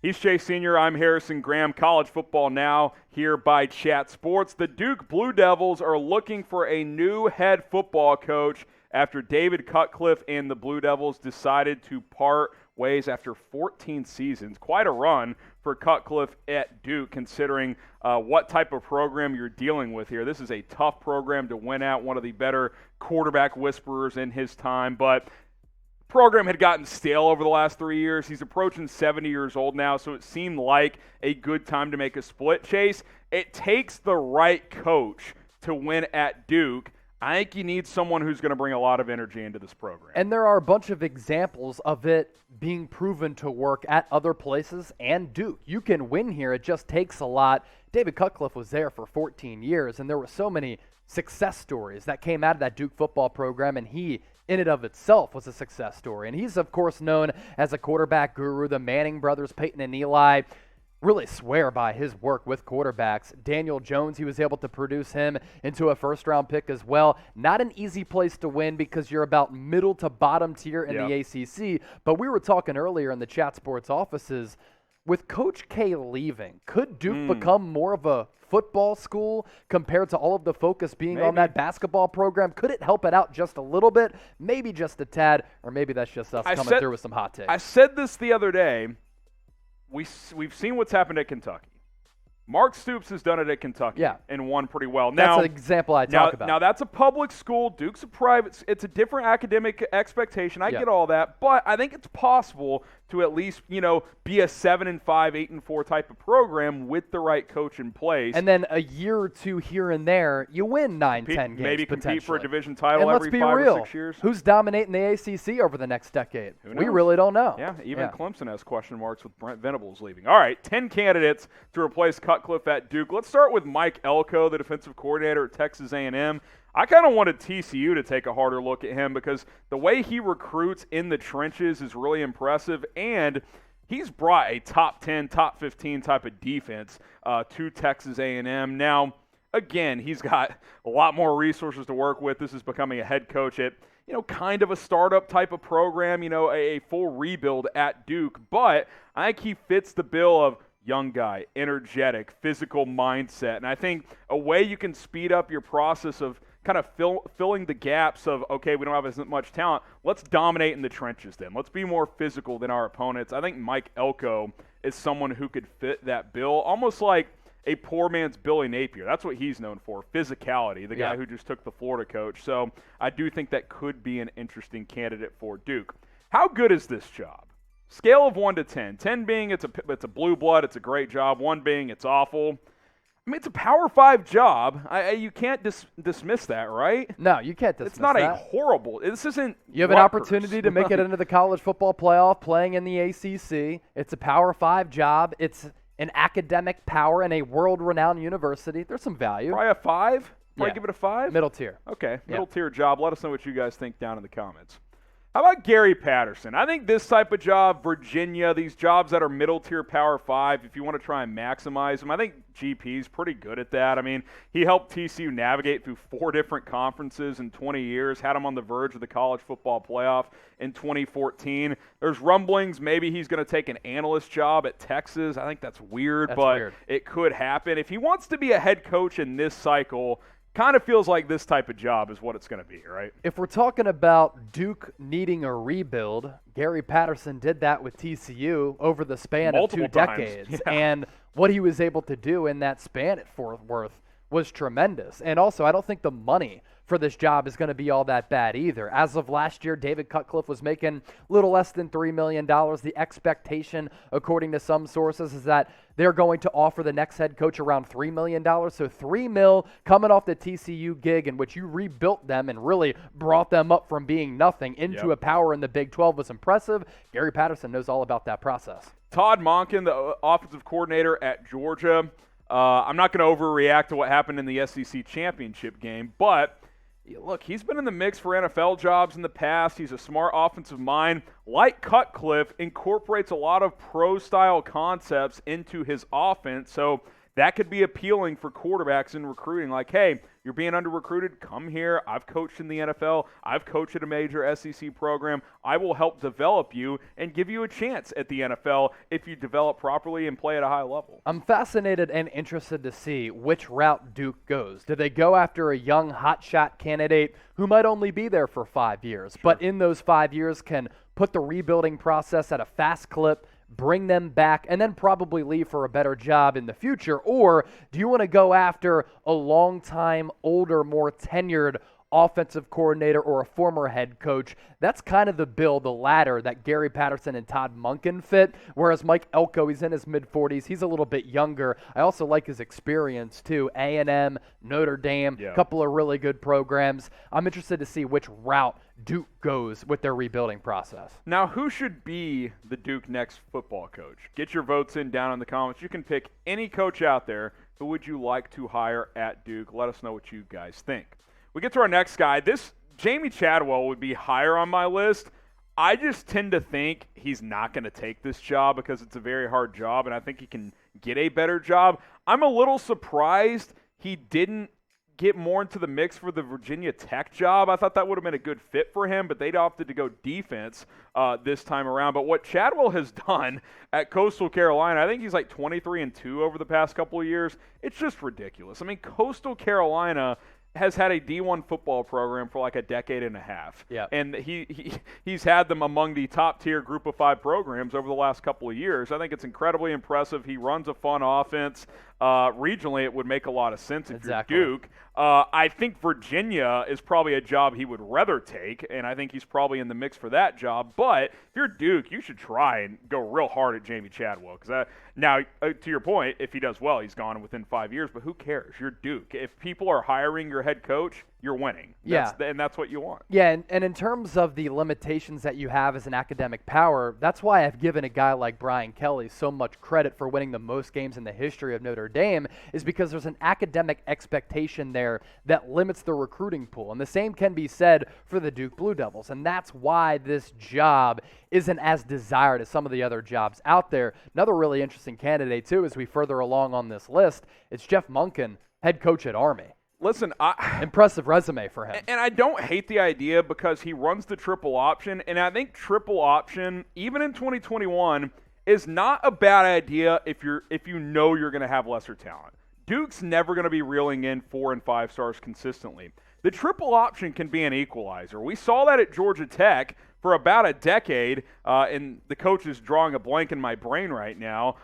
He's Chase Sr., I'm Harrison Graham. College football now here by Chat Sports. The Duke Blue Devils are looking for a new head football coach after David Cutcliffe and the Blue Devils decided to part ways after 14 seasons. Quite a run for Cutcliffe at Duke, considering what type of program you're dealing with here. This is a tough program to win at, one of the better quarterback whisperers in his time, but program had gotten stale over the last 3 years. He's approaching 70 years old now, so it seemed like a good time to make a split. Chase, it takes the right coach to win at Duke. I think you need someone who's going to bring a lot of energy into this program. And there are a bunch of examples of it being proven to work at other places and Duke. You can win here. It just takes a lot. David Cutcliffe was there for 14 years, and there were so many success stories that came out of that Duke football program, and he, in and of itself, was a success story. And he's, of course, known as a quarterback guru. The Manning brothers, Peyton and Eli, really swear by his work with quarterbacks. Daniel Jones, he was able to produce him into a first-round pick as well. Not an easy place to win because you're about middle to bottom tier in the ACC. But we were talking earlier in the Chat Sports offices, with Coach K leaving, could Duke become more of a football school compared to all of the focus being on that basketball program? Could it help it out just a little bit? Maybe just a tad, or maybe that's just us coming through with some hot takes. I said this the other day. We've seen what's happened at Kentucky. Mark Stoops has done it at Kentucky and won pretty well. Now, that's an example I talk about. Now, that's a public school. Duke's a private. It's a different academic expectation. I get all that. But I think it's possible to at least, be a 7-5, 8-4 type of program with the right coach in place. And then a year or two here and there, you win 9, 10 games. Maybe compete for a division title every 5 or 6 years. Who's dominating the ACC over the next decade? We really don't know. Yeah, even Clemson has question marks with Brent Venables leaving. All right, 10 candidates to replace Cutcliffe at Duke. Let's start with Mike Elko, the defensive coordinator at Texas A&M. I kind of wanted TCU to take a harder look at him because the way he recruits in the trenches is really impressive, and he's brought a top 10, top 15 type of defense to Texas A&M. Now, again, he's got a lot more resources to work with. This is becoming a head coach at, kind of a startup type of program, a full rebuild at Duke. But I think he fits the bill of young guy, energetic, physical mindset. And I think a way you can speed up your process of kind of filling the gaps of, okay, we don't have as much talent, let's dominate in the trenches then. Let's be more physical than our opponents. I think Mike Elko is someone who could fit that bill, almost like a poor man's Billy Napier. That's what he's known for, physicality, the guy who just took the Florida coach. So I do think that could be an interesting candidate for Duke. How good is this job? Scale of 1 to 10. 10 being it's a blue blood, it's a great job. 1 being it's awful. I mean, it's a Power 5 job. You can't dismiss that, right? No, you can't dismiss that. It's not a horrible. This isn't. You have an opportunity to make it into the college football playoff playing in the ACC. It's a Power 5 job. It's an academic power in a world-renowned university. There's some value. Probably a 5? Probably give it a 5? Middle tier. Okay, middle tier job. Let us know what you guys think down in the comments. How about Gary Patterson? I think this type of job, Virginia, these jobs that are middle-tier Power 5, if you want to try and maximize them, I think GP's pretty good at that. I mean, he helped TCU navigate through 4 different conferences in 20 years, had them on the verge of the college football playoff in 2014. There's rumblings maybe he's going to take an analyst job at Texas. I think that's weird, but it could happen. If he wants to be a head coach in this cycle, kind of feels like this type of job is what it's going to be, right? If we're talking about Duke needing a rebuild, Gary Patterson did that with TCU over the span of 2 decades. And what he was able to do in that span at Fort Worth was tremendous. And also, I don't think the money for this job is going to be all that bad either. As of last year, David Cutcliffe was making a little less than $3 million. The expectation, according to some sources, is that they're going to offer the next head coach around $3 million. So $3 million coming off the TCU gig in which you rebuilt them and really brought them up from being nothing into a power in the Big 12 was impressive. Gary Patterson knows all about that process. Todd Monken, the offensive coordinator at Georgia. I'm not going to overreact to what happened in the SEC championship game, but look, he's been in the mix for NFL jobs in the past. He's a smart offensive mind. Like Cutcliffe, incorporates a lot of pro-style concepts into his offense. So that could be appealing for quarterbacks in recruiting. Like, hey, you're being under-recruited, come here. I've coached in the NFL. I've coached at a major SEC program. I will help develop you and give you a chance at the NFL if you develop properly and play at a high level. I'm fascinated and interested to see which route Duke goes. Do they go after a young hotshot candidate who might only be there for 5 years, but in those 5 years can put the rebuilding process at a fast clip, bring them back, and then probably leave for a better job in the future? Or do you want to go after a long-time, older, more tenured offensive coordinator or a former head coach? That's kind of the ladder that Gary Patterson and Todd Monken fit, whereas Mike Elko, he's in his mid-40s. He's a little bit younger. I also like his experience, too. A&M, Notre Dame, a couple of really good programs. I'm interested to see which route Duke goes with their rebuilding process. Now, who should be the Duke next football coach? Get your votes in down in the comments. You can pick any coach out there. Who would you like to hire at Duke? Let us know what you guys think. We get to our next guy. This Jamie Chadwell would be higher on my list. I just tend to think he's not going to take this job because it's a very hard job, and I think he can get a better job. I'm a little surprised he didn't get more into the mix for the Virginia Tech job. I thought that would have been a good fit for him, but they'd opted to go defense this time around. But what Chadwell has done at Coastal Carolina, I think he's like 23-2 over the past couple of years. It's just ridiculous. I mean, Coastal Carolina has had a D1 football program for like a decade and a half. Yeah. And he's had them among the top-tier Group of 5 programs over the last couple of years. I think it's incredibly impressive. He runs a fun offense. Regionally, it would make a lot of sense if you're Duke. I think Virginia is probably a job he would rather take, and I think he's probably in the mix for that job. But if you're Duke, you should try and go real hard at Jamie Chadwell. Because now, to your point, if he does well, he's gone within 5 years. But who cares? You're Duke. If people are hiring your head coach, you're winning. And that's what you want. Yeah, and in terms of the limitations that you have as an academic power, that's why I've given a guy like Brian Kelly so much credit for winning the most games in the history of Notre Dame, is because there's an academic expectation there that limits the recruiting pool. And the same can be said for the Duke Blue Devils. And that's why this job isn't as desired as some of the other jobs out there. Another really interesting candidate, too, as we further along on this list, it's Jeff Monken, head coach at Army. Listen, impressive resume for him. And I don't hate the idea because he runs the triple option, and I think triple option, even in 2021, is not a bad idea if you know you're going to have lesser talent. Duke's never going to be reeling in 4 and 5 stars consistently. The triple option can be an equalizer. We saw that at Georgia Tech for about a decade, and the coach is drawing a blank in my brain right now.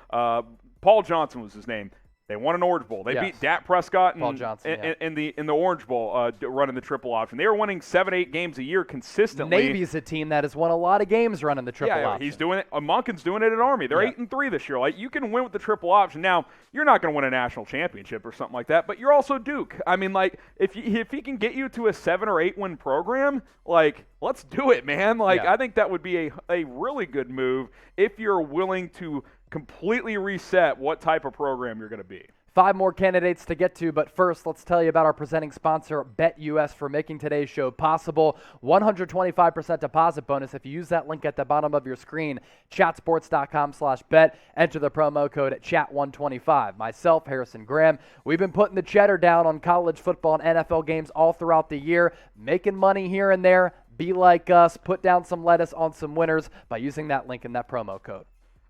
Paul Johnson was his name. They won an Orange Bowl. They beat Dak Prescott in the Orange Bowl running the triple option. They were winning 7-8 games a year consistently. Navy's a team that has won a lot of games running the triple option. He's doing it. Monken's doing it at Army. They're 8-3 this year. Like, you can win with the triple option. Now, you're not going to win a national championship or something like that, but you're also Duke. I mean, like, if he can get you to a 7 or 8 win program, like, let's do it, man. Like, I think that would be a really good move if you're willing to completely reset what type of program you're going to be. 5 more candidates to get to, but first, let's tell you about our presenting sponsor, BetUS, for making today's show possible. 125% deposit bonus if you use that link at the bottom of your screen, chatsports.com/bet. Enter the promo code chat125. Myself, Harrison Graham, we've been putting the cheddar down on college football and NFL games all throughout the year, making money here and there. Be like us, put down some lettuce on some winners by using that link in that promo code.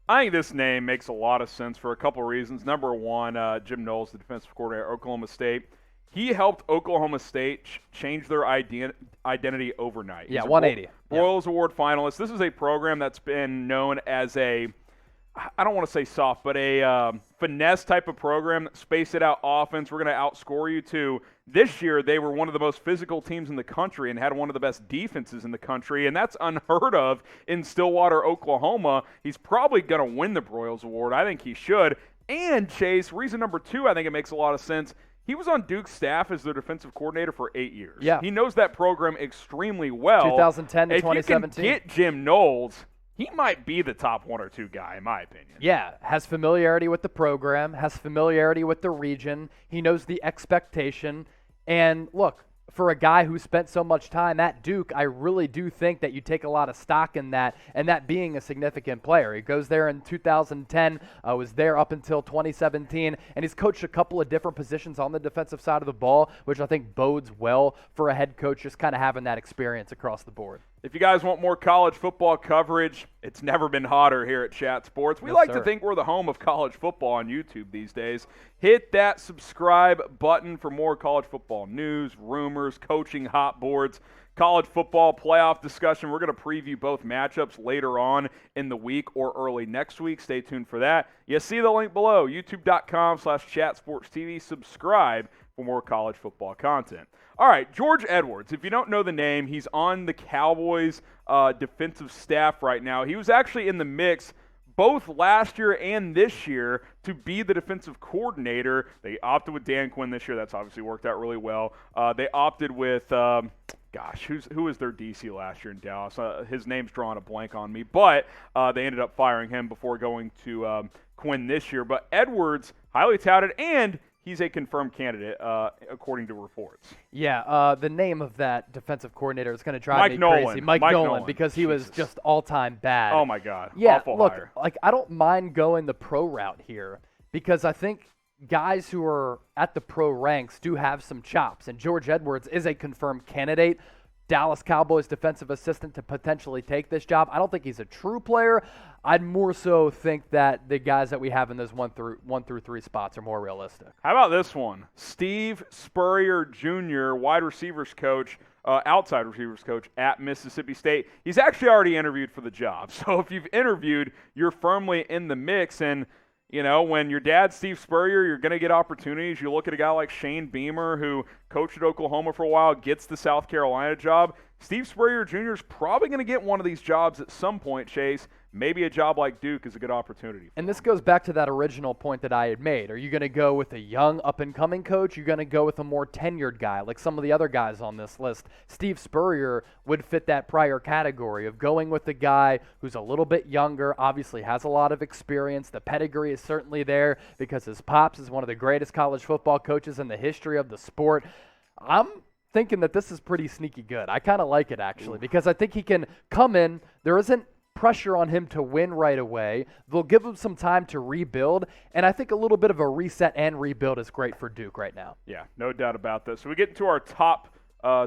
I think this name makes a lot of sense for a couple of reasons. Number one, Jim Knowles, the defensive coordinator at Oklahoma State. He helped Oklahoma State change their identity overnight. Yeah, 180. Broyles Award finalist. This is a program that's been known as a, I don't want to say soft, but a finesse type of program, space it out offense. We're going to outscore you too. This year, they were one of the most physical teams in the country and had one of the best defenses in the country, and that's unheard of in Stillwater, Oklahoma. He's probably going to win the Broyles Award. I think he should. And, Chase, reason number 2, I think it makes a lot of sense. He was on Duke's staff as their defensive coordinator for 8 years. Yeah. He knows that program extremely well. 2010 to 2017. If you can get Jim Knowles, he might be the top 1 or 2 guy, in my opinion. Yeah, has familiarity with the program, has familiarity with the region. He knows the expectation. And look, for a guy who spent so much time at Duke, I really do think that you take a lot of stock in that, and that being a significant player. He goes there in 2010, was there up until 2017, and he's coached a couple of different positions on the defensive side of the ball, which I think bodes well for a head coach, just kind of having that experience across the board. If you guys want more college football coverage, it's never been hotter here at Chat Sports. We like to think we're the home of college football on YouTube these days. Hit that subscribe button for more college football news, rumors, coaching hot boards, college football playoff discussion. We're going to preview both matchups later on in the week or early next week. Stay tuned for that. You see the link below, youtube.com/chatsportstv. Subscribe for more college football content. All right, George Edwards. If you don't know the name, he's on the Cowboys defensive staff right now. He was actually in the mix both last year and this year to be the defensive coordinator. They opted with Dan Quinn this year. That's obviously worked out really well. They opted with, who was their DC last year in Dallas? His name's drawing a blank on me, but they ended up firing him before going to Quinn this year. But Edwards, highly touted, and he's a confirmed candidate, according to reports. Yeah, the name of that defensive coordinator is going to drive me crazy. Mike Nolan, because he was just all-time bad. Oh, my God. Yeah, awful look, hire. I don't mind going the pro route here because I think guys who are at the pro ranks do have some chops, and George Edwards is a confirmed candidate. Dallas Cowboys defensive assistant to potentially take this job. I don't think he's a true player. I'd more so think that the guys that we have in those one through three spots are more realistic. How about this one? Steve Spurrier Jr., wide receivers coach, outside receivers coach at Mississippi State. He's actually already interviewed for the job. So if you've interviewed, you're firmly in the mix. And you know, when your dad's Steve Spurrier, you're going to get opportunities. You look at a guy like Shane Beamer, who coached at Oklahoma for a while, gets the South Carolina job. Steve Spurrier Jr. is probably going to get one of these jobs at some point, Chase. Maybe a job like Duke is a good opportunity. And this goes back to that original point that I had made. Are you going to go with a young, up-and-coming coach? You're going to go with a more tenured guy, like some of the other guys on this list. Steve Spurrier would fit that prior category of going with a guy who's a little bit younger, obviously has a lot of experience. The pedigree is certainly there because his pops is one of the greatest college football coaches in the history of the sport. I'm thinking that this is pretty sneaky good. I kind of like it, actually, because I think he can come in. There isn't pressure on him to win right away. They'll give him some time to rebuild, and I think a little bit of a reset and rebuild is great for Duke right now. Yeah, no doubt about this. So we get to our top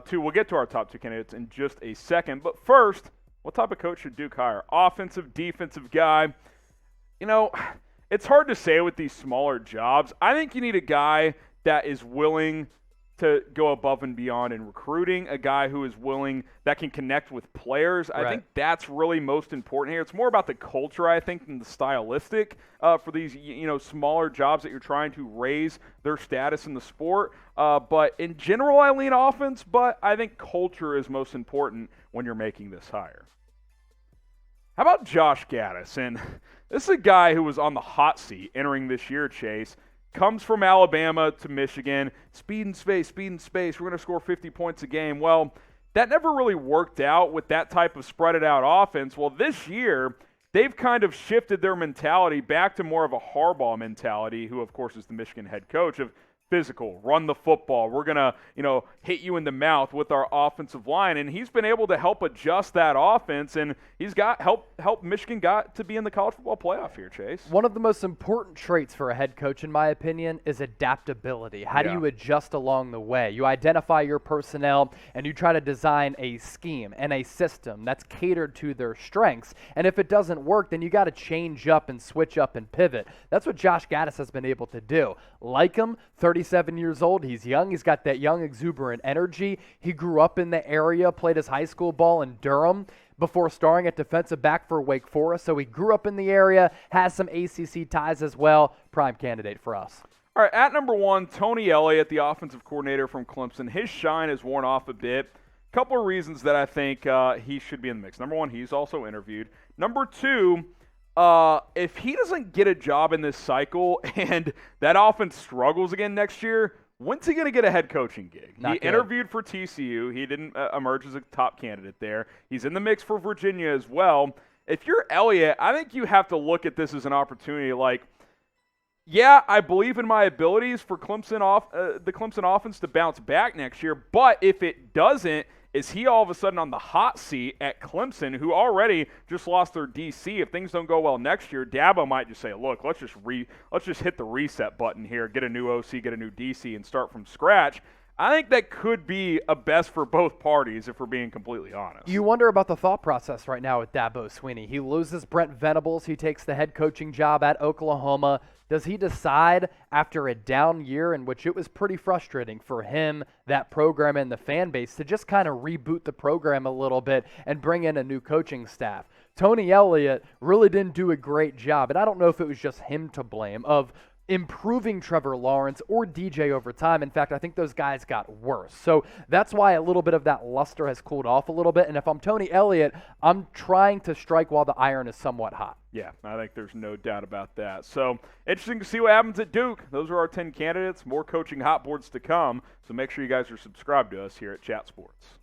two. We'll get to our top two candidates in just a second. But first, what type of coach should Duke hire? Offensive, defensive guy? You know, it's hard to say with these smaller jobs. I think you need a guy that is willing to go above and beyond in recruiting, a guy who is willing, that can connect with players. I think that's really most important here. It's more about the culture, I think, than the stylistic for these, smaller jobs that you're trying to raise their status in the sport. But in general, I lean offense, but I think culture is most important when you're making this hire. How about Josh Gattis? And this is a guy who was on the hot seat entering this year, Chase. Comes from Alabama to Michigan. Speed and space. We're going to score 50 points a game. Well, that never really worked out with that type of spread-it out offense. Well, this year, they've kind of shifted their mentality back to more of a Harbaugh mentality, who, of course, is the Michigan head coach, of physical, run the football. We're going to, hit you in the mouth with our offensive line. And he's been able to help adjust that offense, and he's got help Michigan got to be in the college football playoff here, Chase. One of the most important traits for a head coach, in my opinion, is adaptability. How do you adjust along the way? You identify your personnel, and you try to design a scheme and a system that's catered to their strengths. And if it doesn't work, then you got to change up and switch up and pivot. That's what Josh Gattis has been able to do. Like him, 37 years old. He's young. He's got that young, exuberant energy. He grew up in the area, played his high school ball in Durham before starring at defensive back for Wake Forest. So he grew up in the area, has some ACC ties as well. Prime candidate for us. All right, at number one, Tony Elliott, the offensive coordinator from Clemson. His shine has worn off a bit. Couple of reasons that I think he should be in the mix. Number one, he's also interviewed. Number two, if he doesn't get a job in this cycle and that offense struggles again next year, when's he going to get a head coaching gig? He interviewed for TCU. He didn't emerge as a top candidate there. He's in the mix for Virginia as well. If you're Elliott, I think you have to look at this as an opportunity. Like, Yeah, I believe in my abilities for the Clemson offense to bounce back next year. But if it doesn't, is he all of a sudden on the hot seat at Clemson, who already just lost their DC? If things don't go well next year, Dabo might just say, "Look, let's just hit the reset button here, get a new OC, get a new DC, and start from scratch." I think that could be a best for both parties, if we're being completely honest. You wonder about the thought process right now with Dabo Swinney. He loses Brent Venables. He takes the head coaching job at Oklahoma. Does he decide after a down year in which it was pretty frustrating for him, that program, and the fan base to just kind of reboot the program a little bit and bring in a new coaching staff? Tony Elliott really didn't do a great job, and I don't know if it was just him to blame, of improving Trevor Lawrence or DJ over time. In fact, I think those guys got worse. So that's why a little bit of that luster has cooled off a little bit. And if I'm Tony Elliott, I'm trying to strike while the iron is somewhat hot. Yeah, I think there's no doubt about that. So interesting to see what happens at Duke. Those are our 10 candidates. More coaching hot boards to come. So make sure you guys are subscribed to us here at Chat Sports.